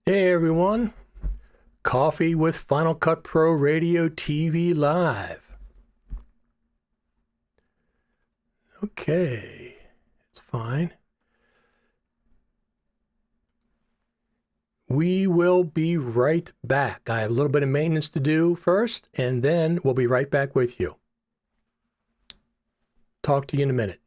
Hey everyone, Coffee with Final Cut Pro Radio TV Live. Okay, it's fine. We will be right back. I have a little bit of maintenance to do first, and then we'll be right back with you. Talk to you in a minute.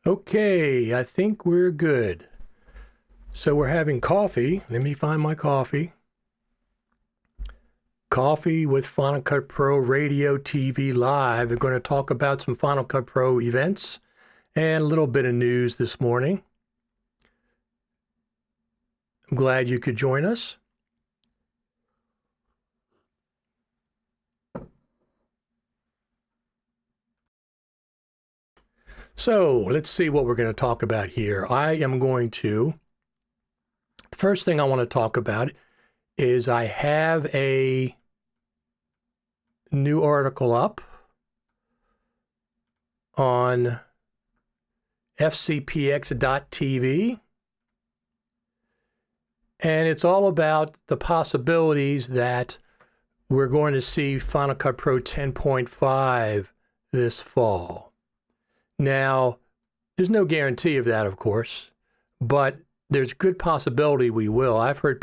Okay, I think we're good. So we're having coffee. Let me find my coffee. Coffee with Final Cut Pro Radio TV Live. We're going to talk about some Final Cut Pro events and a little bit of news this morning. I'm glad you could join us. So let's see what we're going to talk about here. The first thing I want to talk about is I have a new article up on FCPX and it's all about the possibilities that we're going to see Final Cut Pro 10.5 this fall. Now, there's no guarantee of that, of course, but there's good possibility we will. I've heard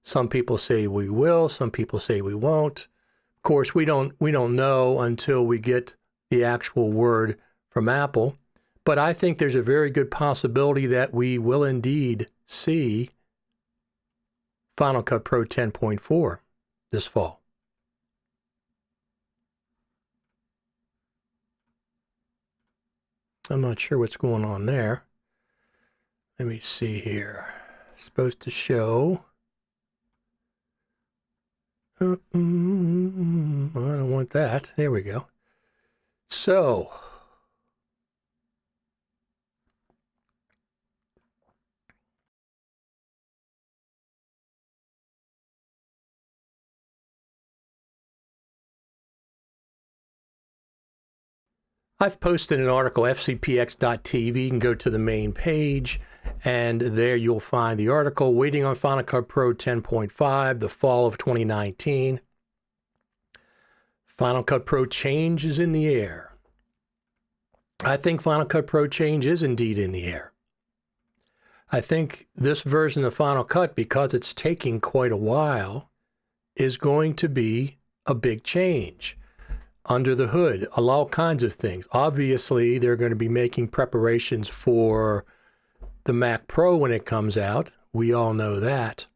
some people say we will, some people say we won't. Of course, we don't know until we get the actual word from Apple, but I think there's a very good possibility that we will indeed see Final Cut Pro 10.4 this fall. I'm not sure what's going on there. Let me see here. It's supposed to show. I don't want that. There we go. So, I've posted an article, FCPX.TV. You can go to the main page, and there you'll find the article, Waiting on Final Cut Pro 10.5, the fall of 2019. Final Cut Pro change is in the air. I think Final Cut Pro change is indeed in the air. I think this version of Final Cut, because it's taking quite a while, is going to be a big change. Under the hood, all kinds of things. Obviously, they're going to be making preparations for the Mac Pro when it comes out. We all know that.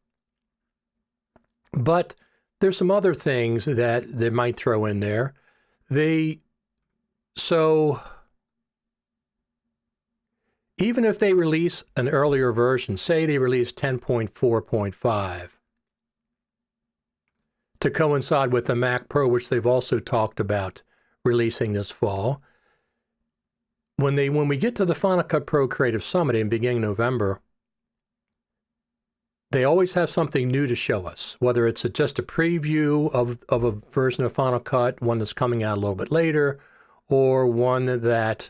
But there's some other things that they might throw in there. So even if they release an earlier version, say they release 10.4.5, to coincide with the Mac Pro, which they've also talked about releasing this fall. When we get to the Final Cut Pro Creative Summit in beginning November, they always have something new to show us, whether it's just a preview of a version of Final Cut, one that's coming out a little bit later, or one that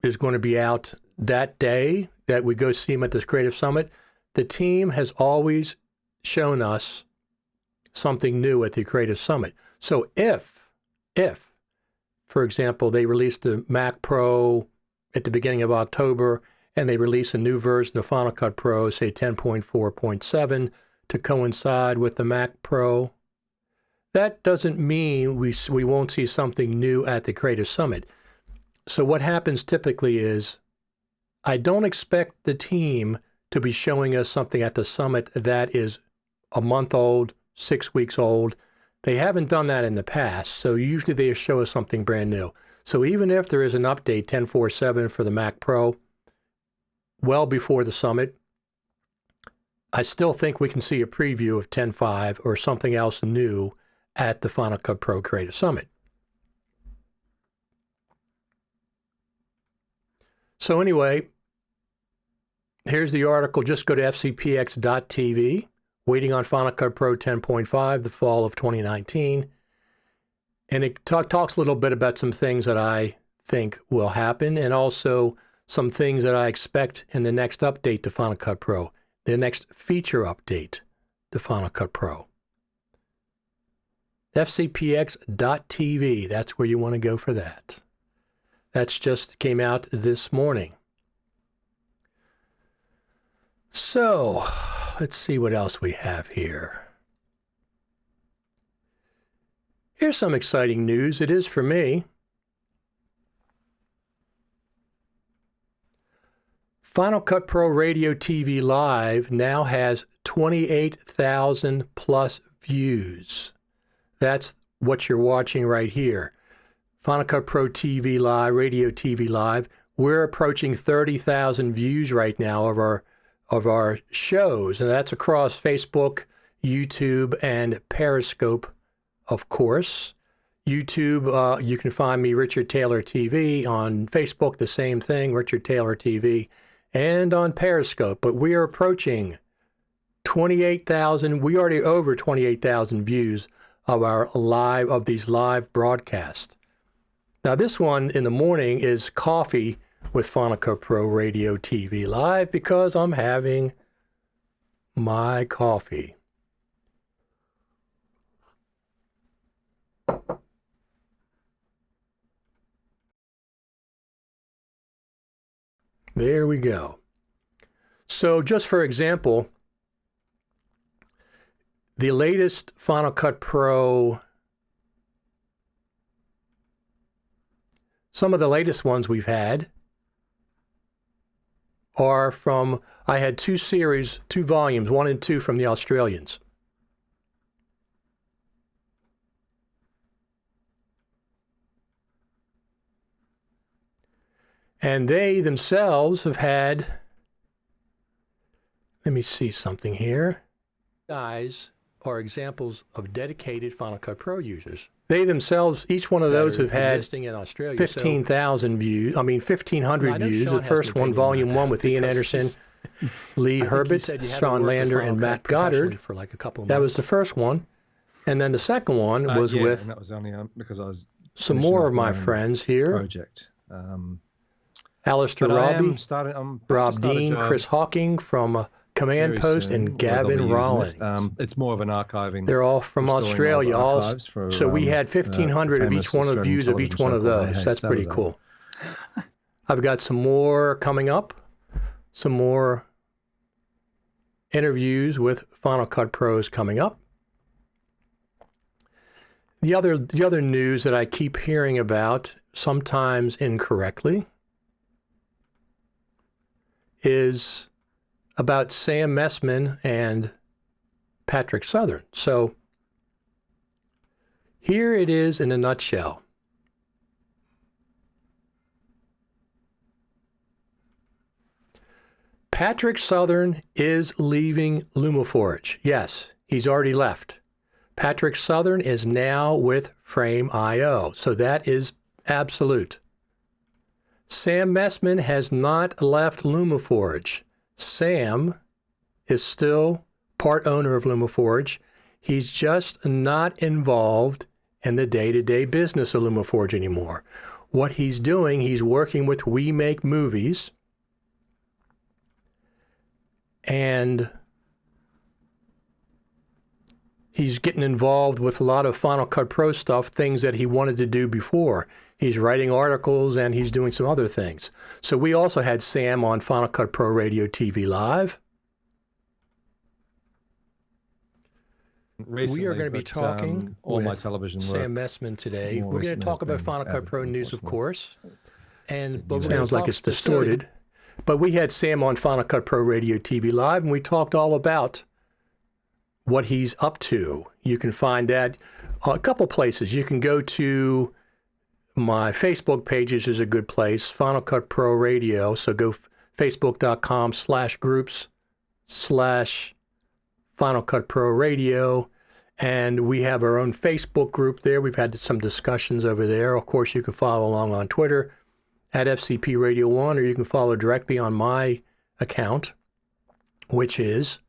is going to be out that day that we go see them at this Creative Summit, the team has always shown us something new at the Creative Summit. So if, for example, they released the Mac Pro at the beginning of October and they release a new version of Final Cut Pro, say 10.4.7, to coincide with the Mac Pro, that doesn't mean we won't see something new at the Creative Summit. So what happens typically is I don't expect the team to be showing us something at the summit that is a month old, 6 weeks old. They haven't done that in the past, so usually they show us something brand new. So even if there is an update 10.4.7 for the Mac Pro well before the summit, I still think we can see a preview of 10.5 or something else new at the Final Cut Pro Creative Summit. So anyway, here's the article. Just go to FCPX.TV, waiting on Final Cut Pro 10.5, the fall of 2019. And it talks a little bit about some things that I think will happen and also some things that I expect in the next update to Final Cut Pro, the next feature update to Final Cut Pro. FCPX.TV, that's where you want to go for that. That's just came out this morning. So, let's see what else we have here. Here's some exciting news. It is for me. Final Cut Pro Radio TV Live now has 28,000 plus views. That's what you're watching right here. Final Cut Pro TV Live, Radio TV Live. We're approaching 30,000 views right now of our shows, and that's across Facebook, YouTube, and Periscope, of course. YouTube, you can find me, Richard Taylor TV. On Facebook, the same thing, Richard Taylor TV, and on Periscope. But we are approaching 28,000. We already over 28,000 views of these live broadcasts. Now, this one in the morning is coffee with Final Cut Pro Radio TV Live because I'm having my coffee. There we go. So just for example, the latest Final Cut Pro, some of the latest ones we've had are from, I had two volumes, 1 and 2 from the Australians. And they themselves have had, let me see something here. Guys are examples of dedicated Final Cut Pro users. They themselves, each one of those have had 15,000 views. 1,500 views. The first one, Volume 1 with Ian Anderson, Lee Herbert, Sean Lander, and Matt Goddard. For like a couple of months. That was the first one. And then the second one was with and that was only because I was some more of my friends here. Project. Alistair Robbie, Rob Dean, Chris Hawking from Command Post, and Gavin Rollins. It's more of an archiving. They're all from Australia. So we had 1,500 of each one of views of each one of those. That's pretty cool. I've got some more coming up, some more interviews with Final Cut Pros coming up. The other news that I keep hearing about, sometimes incorrectly, is about Sam Messman and Patrick Southern. So here it is in a nutshell. Patrick Southern is leaving LumaForge. Yes, he's already left. Patrick Southern is now with Frame.io. So that is absolute. Sam Messman has not left LumaForge. Sam is still part owner of LumaForge. He's just not involved in the day-to-day business of LumaForge anymore. What he's doing, he's working with We Make Movies, and he's getting involved with a lot of Final Cut Pro stuff, things that he wanted to do before. He's writing articles and he's doing some other things. So we also had Sam on Final Cut Pro Radio TV Live. Recently, we are going to be talking all with my television Sam Messman today. We're going to talk about Final Cut Pro news, of course. But sounds like it's distorted. But we had Sam on Final Cut Pro Radio TV Live, and we talked all about what he's up to. You can find that a couple places. You can go to my Facebook pages is a good place, Final Cut Pro Radio. So go facebook.com/groups/Final Cut Pro Radio. And we have our own Facebook group there. We've had some discussions over there. Of course, you can follow along on Twitter at FCPRadio1, or you can follow directly on my account, which is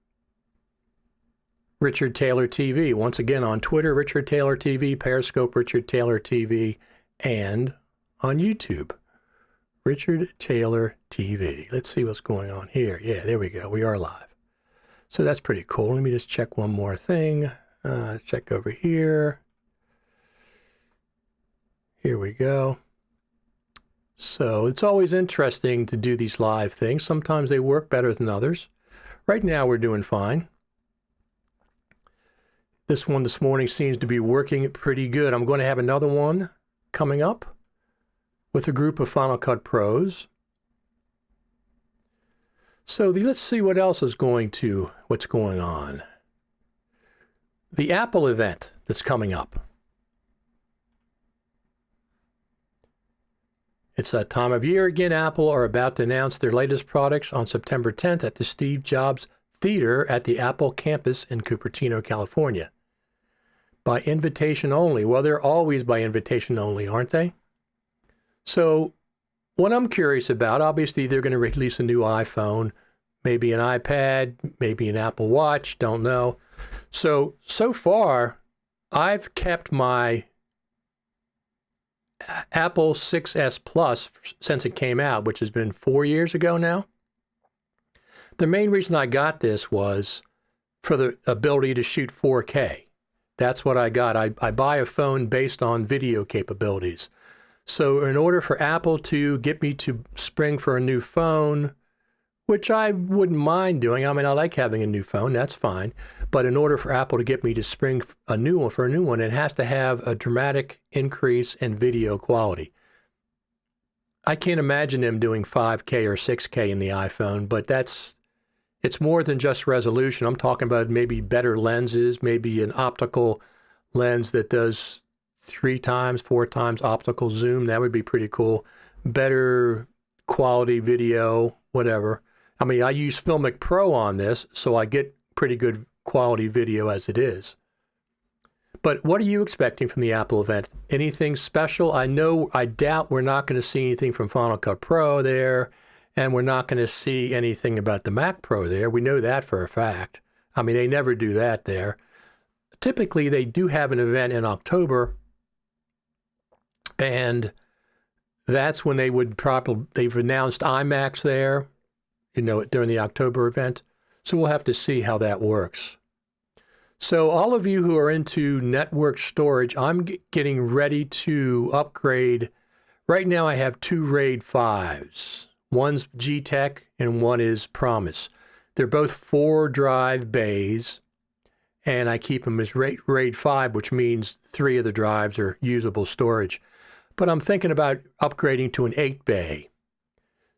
Richard Taylor TV. Once again, on Twitter, Richard Taylor TV, Periscope, Richard Taylor TV, and on YouTube, Richard Taylor TV. Let's see what's going on here. Yeah, there we go. We are live. So that's pretty cool. Let me just check one more thing. Check over here. Here we go. So it's always interesting to do these live things. Sometimes they work better than others. Right now we're doing fine. This one this morning seems to be working pretty good. I'm going to have another one coming up with a group of Final Cut Pros. So let's see what else is what's going on. The Apple event that's coming up. It's that time of year again. Apple are about to announce their latest products on September 10th at the Steve Jobs Theater at the Apple campus in Cupertino, California. By invitation only. Well, they're always by invitation only, aren't they? So what I'm curious about, obviously they're going to release a new iPhone, maybe an iPad, maybe an Apple Watch, don't know. So far, I've kept my Apple 6S Plus since it came out, which has been 4 years ago now. The main reason I got this was for the ability to shoot 4K. That's what I got. I buy a phone based on video capabilities. So in order for Apple to get me to spring for a new phone, which I wouldn't mind doing. I mean, I like having a new phone. That's fine. But in order for Apple to get me to spring a new one, it has to have a dramatic increase in video quality. I can't imagine them doing 5K or 6K in the iPhone, but it's more than just resolution. I'm talking about maybe better lenses, maybe an optical lens that does 3 times, 4 times optical zoom. That would be pretty cool. Better quality video, whatever. I mean, I use Filmic Pro on this, so I get pretty good quality video as it is. But what are you expecting from the Apple event? Anything special? I doubt we're not going to see anything from Final Cut Pro there, and we're not going to see anything about the Mac Pro there. We know that for a fact. I mean, they never do that there. Typically, they do have an event in October, and that's when they've announced iMacs there, during the October event. So we'll have to see how that works. So all of you who are into network storage, I'm getting ready to upgrade. Right now I have 2 RAID 5s. One's G-Tech and one is Promise. They're both 4-drive bays, and I keep them as RAID 5, which means 3 of the drives are usable storage. But I'm thinking about upgrading to an 8-bay.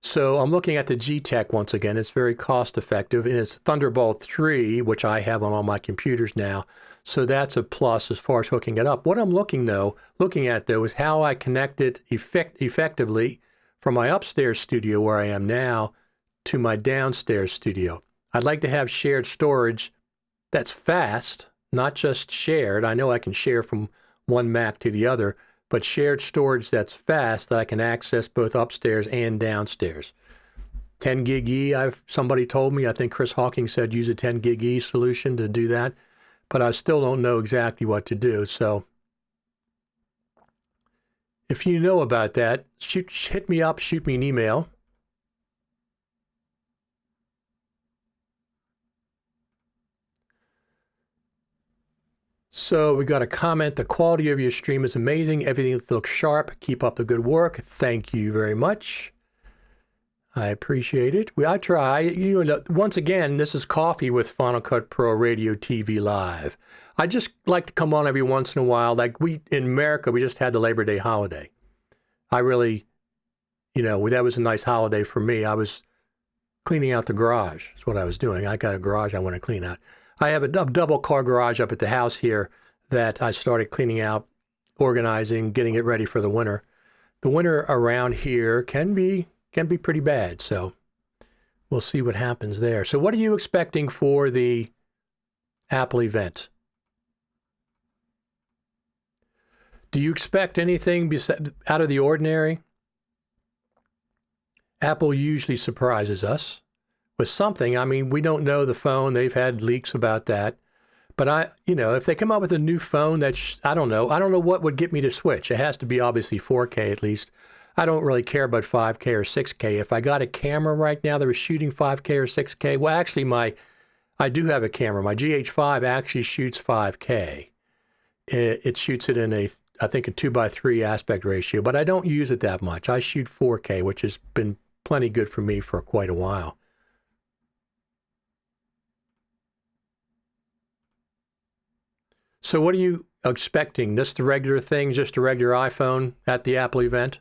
So I'm looking at the G-Tech once again. It's very cost effective, and it's Thunderbolt 3, which I have on all my computers now. So that's a plus as far as hooking it up. What I'm looking at though is how I connect it effectively from my upstairs studio where I am now to my downstairs studio. I'd like to have shared storage that's fast, not just shared. I know I can share from one Mac to the other, but shared storage that's fast that I can access both upstairs and downstairs. 10 gig E, somebody told me, I think Chris Hawking said use a 10 gig E solution to do that, but I still don't know exactly what to do. So if you know about that, hit me up, shoot me an email. So we got a comment. The quality of your stream is amazing. Everything looks sharp. Keep up the good work. Thank you very much. I appreciate it. I try. You know, once again, this is Coffee with Final Cut Pro Radio TV Live. I just like to come on every once in a while. Like in America, we just had the Labor Day holiday. I really, you know, that was a nice holiday for me. I was cleaning out the garage. That's what I was doing. I got a garage I want to clean out. I have a double car garage up at the house here that I started cleaning out, organizing, getting it ready for the winter. The winter around here can be pretty bad, so we'll see what happens there. So what are you expecting for the Apple event? Do you expect anything out of the ordinary? Apple usually surprises us with something. I mean, we don't know the phone. They've had leaks about that. But if they come out with a new phone I don't know what would get me to switch. It has to be obviously 4K at least. I don't really care about 5K or 6K. If I got a camera right now that was shooting 5K or 6K, well, actually I do have a camera. My GH5 actually shoots 5K. It shoots it in I think a 2:3 aspect ratio, but I don't use it that much. I shoot 4K, which has been plenty good for me for quite a while. So what are you expecting? Just the regular thing, just a regular iPhone at the Apple event?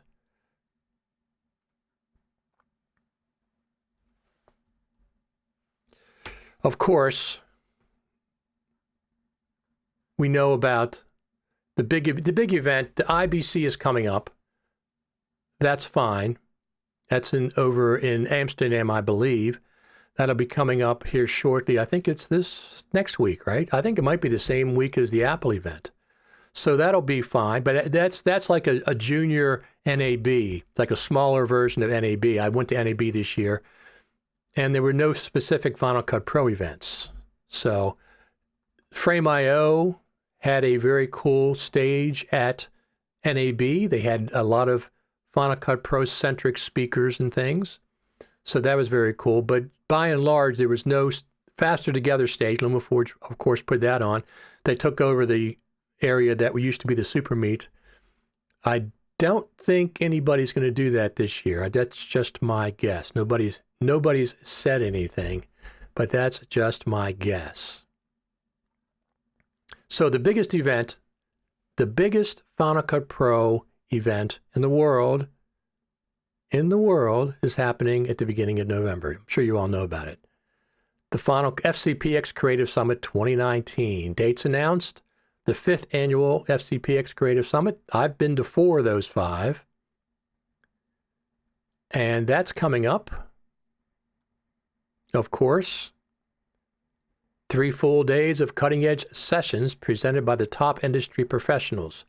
Of course, we know about the big event. The IBC is coming up. That's fine. That's over in Amsterdam, I believe. That'll be coming up here shortly. I think it's this next week, right? I think it might be the same week as the Apple event. So that'll be fine. But that's like a junior NAB. It's like a smaller version of NAB. I went to NAB this year, and there were no specific Final Cut Pro events. So Frame.io had a very cool stage at NAB. They had a lot of Final Cut Pro-centric speakers and things. So that was very cool. But by and large, there was no Faster Together stage. LumaForge, of course, put that on. They took over the area that used to be the Super Meet. I don't think anybody's going to do that this year. That's just my guess. Nobody's said anything, but that's just my guess. So the biggest event, the biggest Final Cut Pro event in the world is happening at the beginning of November. I'm sure you all know about it. The final FCPX Creative Summit 2019. Dates announced. The 5th annual FCPX Creative Summit. I've been to 4 of those 5. And that's coming up. Of course. 3 full days of cutting-edge sessions presented by the top industry professionals.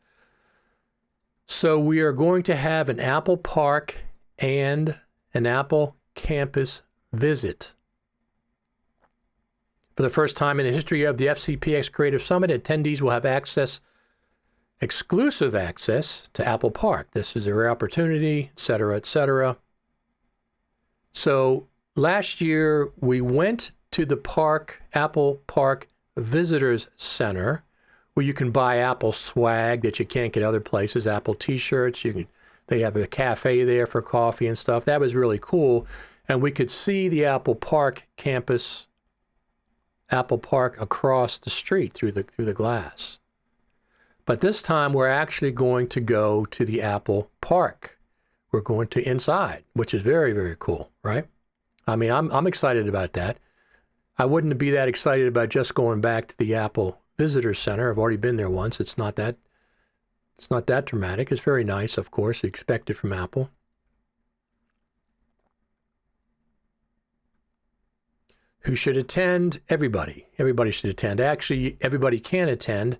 So we are going to have an Apple Park and an Apple Campus visit. For the first time in the history of the FCPX Creative Summit, attendees will have exclusive access to Apple Park. This is a rare opportunity, et cetera, et cetera. So last year, we went to the Apple Park Visitors Center, where you can buy Apple swag that you can't get other places, Apple t-shirts. They have a cafe there for coffee and stuff. That was really cool. And we could see the Apple Park campus, Apple Park across the street through the glass. But this time we're actually going to go to the Apple Park. We're going to inside, which is very, very cool, right? I mean, I'm excited about that. I wouldn't be that excited about just going back to the Apple Visitor Center. I've already been there once. It's not that dramatic. It's very nice, of course. You expect it from Apple. Who should attend? Everybody. Everybody should attend. Actually, everybody can attend.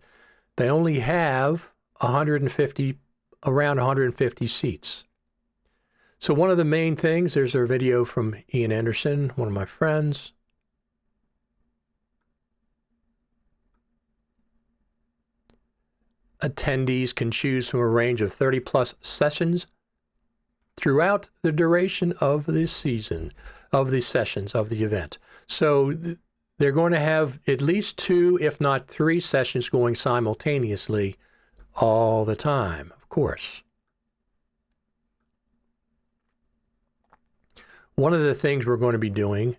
They only have around 150 seats. So one of the main things, there's a video from Ian Anderson, one of my friends. attendees can choose from a range of 30 plus sessions throughout the duration of the season, of the sessions of the event. So they're going to have at least 2, if not 3 sessions going simultaneously all the time, of course. One of the things we're going to be doing,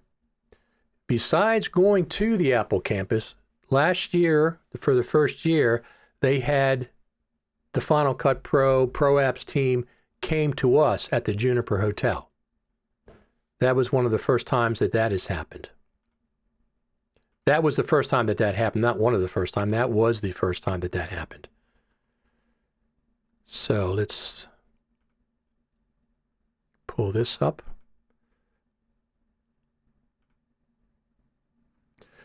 besides going to the Apple campus, last year, for the first year, they had the Final Cut Pro Apps team came to us at the Juniper Hotel. That was one of the first times that has happened. That was the first time that happened, not one of the first time. That was the first time that happened. So let's pull this up.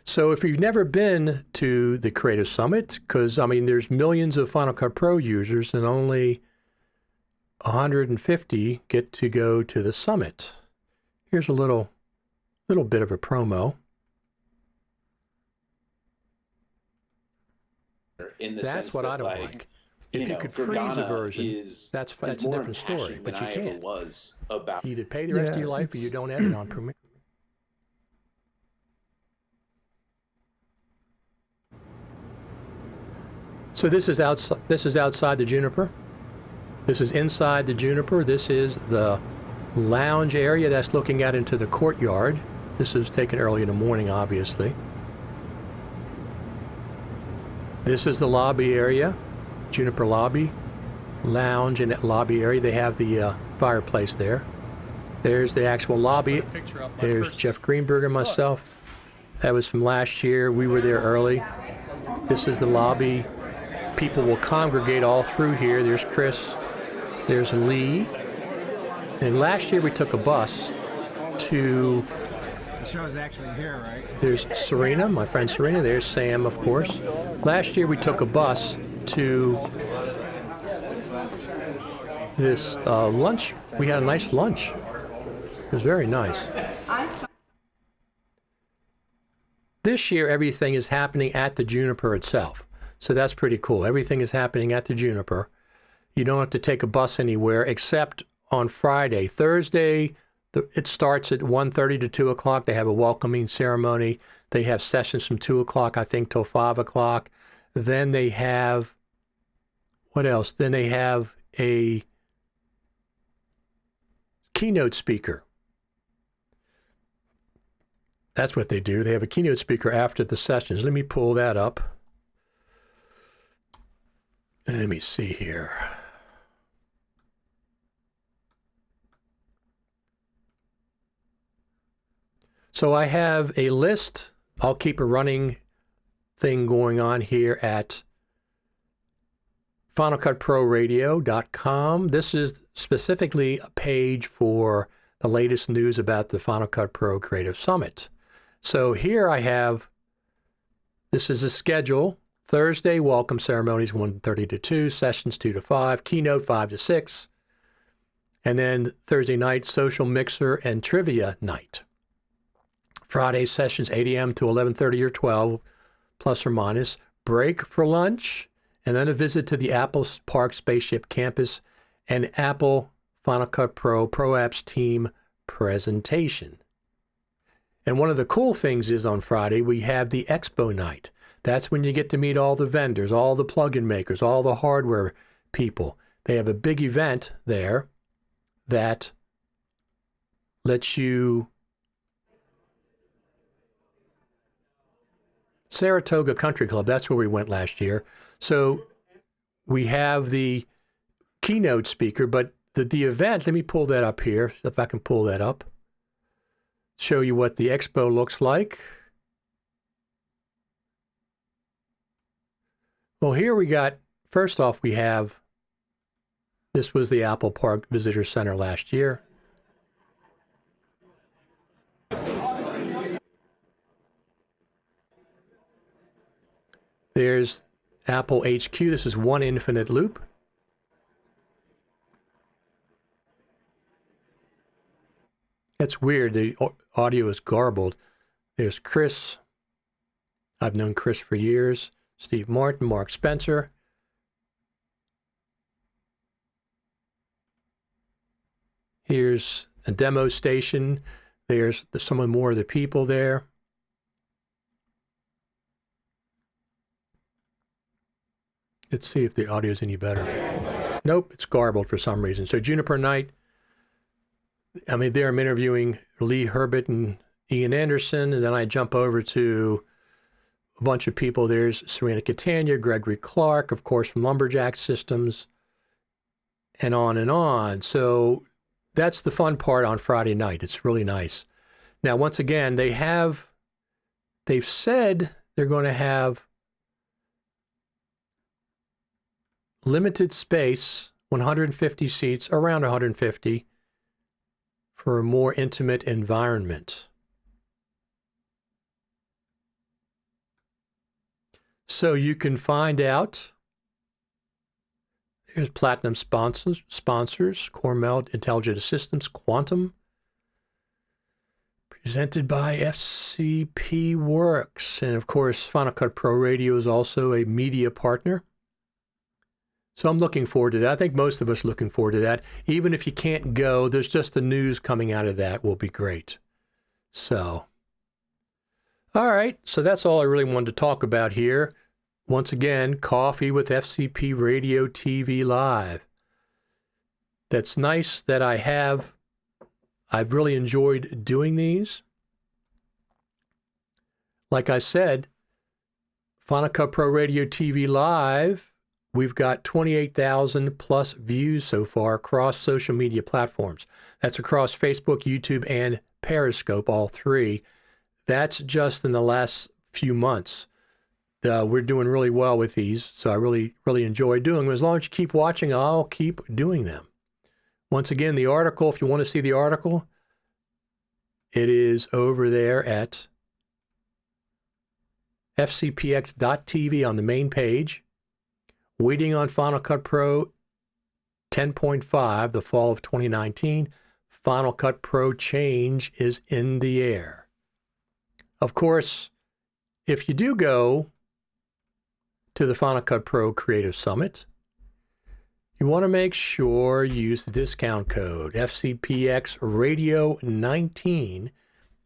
So if you've never been to the Creative Summit, because, I mean, there's millions of Final Cut Pro users and only 150 get to go to the summit. Here's a little bit of a promo. That's what I don't like. If you could freeze a version, that's a different story, but you can't. Either pay the rest of your life or you don't edit on Premiere. So this is outside the Juniper. This is inside the Juniper. This is the lounge area that's looking out into the courtyard. This is taken early in the morning, obviously. This is the lobby area, Juniper lobby, lounge and lobby area. They have the fireplace there. There's the actual lobby. There's Jeff Greenberg and myself. That was from last year. We were there early. This is the lobby. People will congregate all through here. There's Chris. There's Lee. And last year we took a bus to... The show is actually here, right? There's Serena, my friend Serena. There's Sam, of course. Last year we took a bus to this lunch. We had a nice lunch. It was very nice. This year everything is happening at the Juniper itself. So that's pretty cool. Everything is happening at the Juniper. You don't have to take a bus anywhere except on Friday. Thursday, it starts at 1:30 to 2 o'clock. They have a welcoming ceremony. They have sessions from 2 o'clock, I think, till 5 o'clock. Then they have, what else? Then they have a keynote speaker. That's what they do. They have a keynote speaker after the sessions. Let me pull that up. Let me see here. So I have a list. I'll keep a running thing going on here at FinalCutProRadio.com. This is specifically a page for the latest news about the Final Cut Pro Creative Summit. So here I have, this is a schedule. Thursday, welcome ceremonies 1:30 to 2, sessions 2 to 5, keynote 5 to 6, and then Thursday night, social mixer and trivia night. Friday sessions 8 a.m. to 11:30 or 12, plus or minus, break for lunch, and then a visit to the Apple Park Spaceship Campus and Apple Final Cut Pro Apps team presentation. And one of the cool things is on Friday, we have the Expo night. That's when you get to meet all the vendors, all the plug-in makers, all the hardware people. They have a big event there that lets you... Saratoga Country Club, that's where we went last year. So we have the keynote speaker, but the event, let me pull that up here, if I can pull that up. Show you what the expo looks like. Well, here we got, first off, we have, this was the Apple Park Visitor Center last year. There's Apple HQ. This is one infinite loop. That's weird. The audio is garbled. There's Chris. I've known Chris for years. Steve Martin, Mark Spencer. Here's a demo station. There's some more of the people there. Let's see if the audio is any better. Nope, it's garbled for some reason. So Juniper night, there I'm interviewing Lee Herbert and Ian Anderson, and then I jump over to a bunch of people. There's Serena Catania, Gregory Clark, of course, from Lumberjack Systems, and on and on. So that's the fun part on Friday night. It's really nice. Now, once again, they've said they're going to have limited space, 150 seats, around 150, for a more intimate environment. So you can find out. There's platinum sponsors, Cormel Intelligent Systems, Quantum, presented by FCP Works. And of course, Final Cut Pro Radio is also a media partner. So I'm looking forward to that. I think most of us are looking forward to that. Even if you can't go, there's just the news coming out of that will be great. So, all right. So that's all I really wanted to talk about here. Once again, Coffee with FCP Radio TV Live. That's nice that I've really enjoyed doing these. Like I said, Final Cut Pro Radio TV Live, we've got 28,000 plus views so far across social media platforms. That's across Facebook, YouTube, and Periscope, all three. That's just in the last few months. We're doing really well with these, so I really, really enjoy doing them. As long as you keep watching, I'll keep doing them. Once again, the article, if you want to see the article, it is over there at FCPX.TV on the main page. Waiting on Final Cut Pro 10.5, the fall of 2019. Final Cut Pro change is in the air. Of course, if you do go to the Final Cut Pro Creative Summit, you want to make sure you use the discount code FCPX Radio 19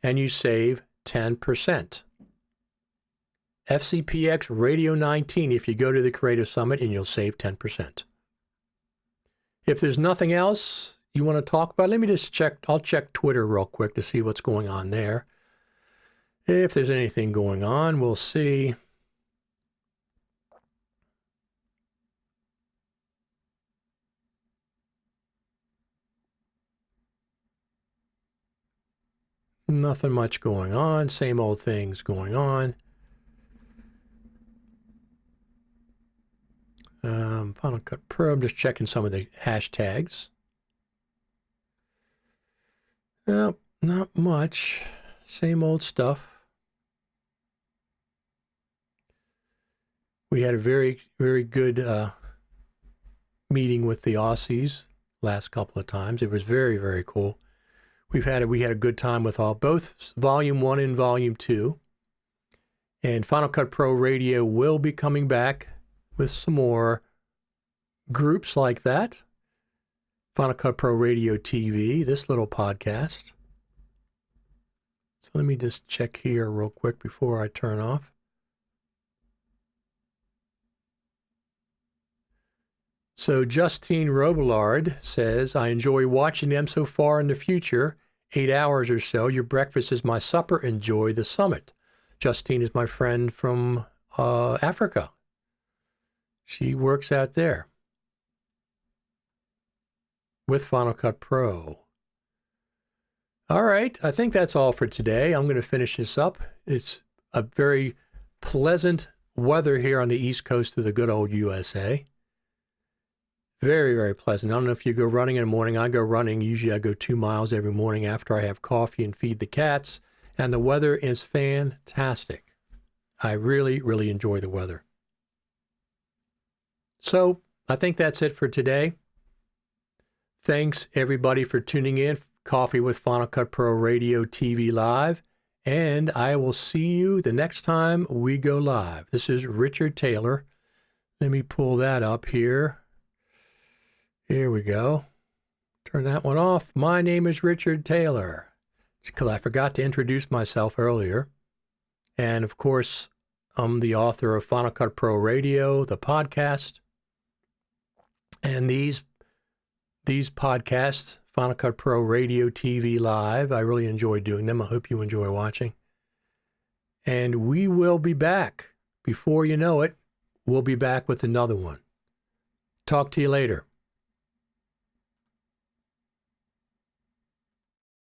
and you save 10%. FCPX Radio 19 if you go to the Creative Summit, and you'll save 10%. If there's nothing else you want to talk about, let me just check. I'll check Twitter real quick to see what's going on there. If there's anything going on, we'll see. Nothing much going on. Same old things going on. Final Cut Pro. I'm just checking some of the hashtags. Nope, not much. Same old stuff. We had a very, very good meeting with the Aussies last couple of times. It was very, very cool. We had a good time with both Volume 1 and Volume 2. And Final Cut Pro Radio will be coming back with some more groups like that. Final Cut Pro Radio TV, this little podcast. So let me just check here real quick before I turn off. So Justine Robillard says, I enjoy watching them so far in the future, 8 hours or so. Your breakfast is my supper. Enjoy the summit. Justine is my friend from Africa. She works out there with Final Cut Pro. All right, I think that's all for today. I'm going to finish this up. It's a very pleasant weather here on the East Coast of the good old USA. Very, very pleasant. I don't know if you go running in the morning. I go running. Usually I go 2 miles every morning after I have coffee and feed the cats. And the weather is fantastic. I really, really enjoy the weather. So I think that's it for today. Thanks, everybody, for tuning in. Coffee with Final Cut Pro Radio TV Live. And I will see you the next time we go live. This is Richard Taylor. Let me pull that up here. Here we go. Turn that one off. My name is Richard Taylor. Because I forgot to introduce myself earlier. And of course, I'm the author of Final Cut Pro Radio, the podcast. And these podcasts, Final Cut Pro Radio, TV Live, I really enjoy doing them. I hope you enjoy watching. And we will be back. Before you know it, we'll be back with another one. Talk to you later.